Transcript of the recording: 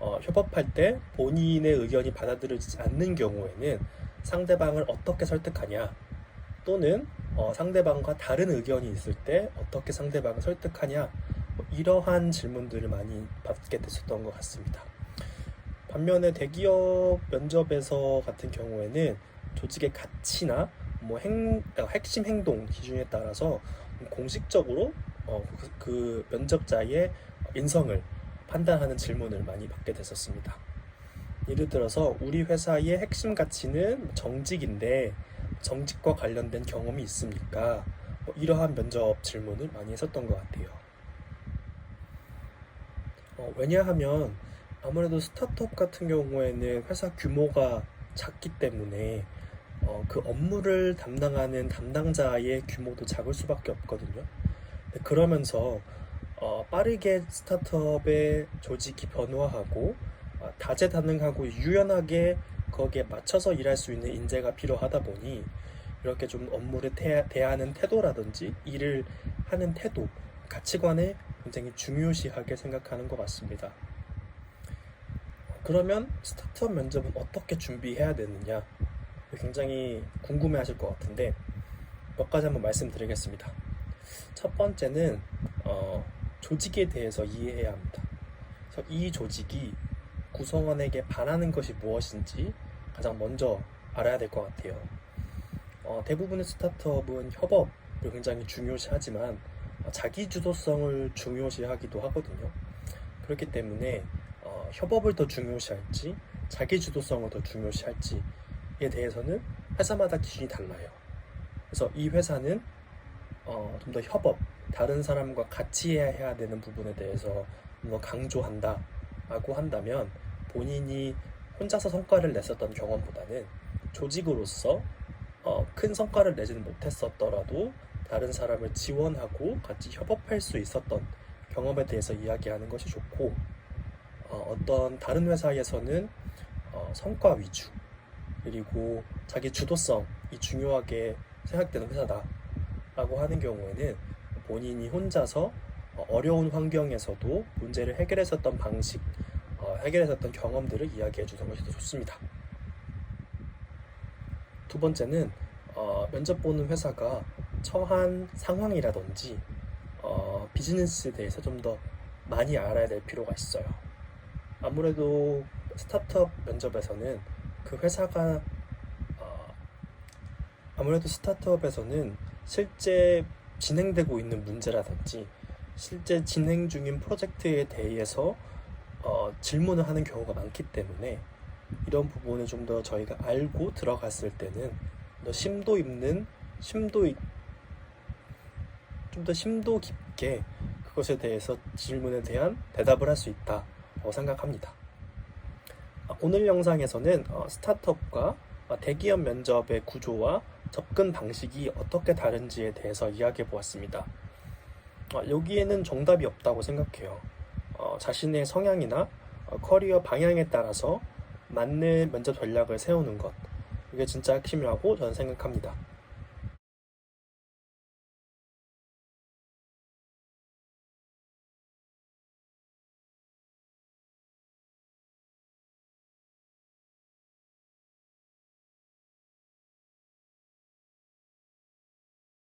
협업할 때 본인의 의견이 받아들여지지 않는 경우에는 상대방을 어떻게 설득하냐, 또는 상대방과 다른 의견이 있을 때 어떻게 상대방을 설득하냐, 뭐 이러한 질문들을 많이 받게 됐었던 것 같습니다. 반면에 대기업 면접에서 같은 경우에는 조직의 가치나 뭐 핵심 행동 기준에 따라서 공식적으로 그 면접자의 인성을 판단하는 질문을 많이 받게 됐었습니다. 예를 들어서 우리 회사의 핵심 가치는 정직인데 정직과 관련된 경험이 있습니까? 뭐 이러한 면접 질문을 많이 했었던 것 같아요. 왜냐하면 아무래도 스타트업 같은 경우에는 회사 규모가 작기 때문에 그 업무를 담당하는 담당자의 규모도 작을 수밖에 없거든요. 그러면서 빠르게 스타트업의 조직이 변화하고 다재다능하고 유연하게 거기에 맞춰서 일할 수 있는 인재가 필요하다 보니 이렇게 좀 업무를 대하는 태도라든지 일을 하는 태도, 가치관을 굉장히 중요시하게 생각하는 것 같습니다. 그러면 스타트업 면접은 어떻게 준비해야 되느냐, 굉장히 궁금해하실 것 같은데 몇 가지 한번 말씀드리겠습니다. 첫 번째는 조직에 대해서 이해해야 합니다. 그래서 이 조직이 구성원에게 바라는 것이 무엇인지 가장 먼저 알아야 될 것 같아요. 대부분의 스타트업은 협업을 굉장히 중요시하지만 자기 주도성을 중요시하기도 하거든요. 그렇기 때문에 협업을 더 중요시할지 자기 주도성을 더 중요시할지에 대해서는 회사마다 기준이 달라요. 그래서 이 회사는 좀 더 협업, 다른 사람과 같이 해야 되는 부분에 대해서 좀 더 강조한다 라고 한다면 본인이 혼자서 성과를 냈었던 경험보다는 조직으로서 큰 성과를 내지는 못했었더라도 다른 사람을 지원하고 같이 협업할 수 있었던 경험에 대해서 이야기하는 것이 좋고, 어떤 다른 회사에서는 성과 위주 그리고 자기 주도성이 중요하게 생각되는 회사다 라고 하는 경우에는 본인이 혼자서 어려운 환경에서도 문제를 해결했었던 방식, 해결했었던 경험들을 이야기해 주는 것이 더 좋습니다. 두 번째는 면접 보는 회사가 처한 상황이라든지 비즈니스에 대해서 좀 더 많이 알아야 될 필요가 있어요. 아무래도 스타트업 면접에서는 그 회사가 아무래도 스타트업에서는 실제 진행되고 있는 문제라든지 실제 진행 중인 프로젝트에 대해서 질문을 하는 경우가 많기 때문에 이런 부분을 좀 더 저희가 알고 들어갔을 때는 더 심도 깊게 그것에 대해서 질문에 대한 대답을 할 수 있다고 생각합니다. 오늘 영상에서는 스타트업과 대기업 면접의 구조와 접근 방식이 어떻게 다른지에 대해서 이야기해 보았습니다. 여기에는 정답이 없다고 생각해요. 자신의 성향이나 커리어 방향에 따라서 맞는 면접 전략을 세우는 것, 이게 진짜 핵심이라고 저는 생각합니다.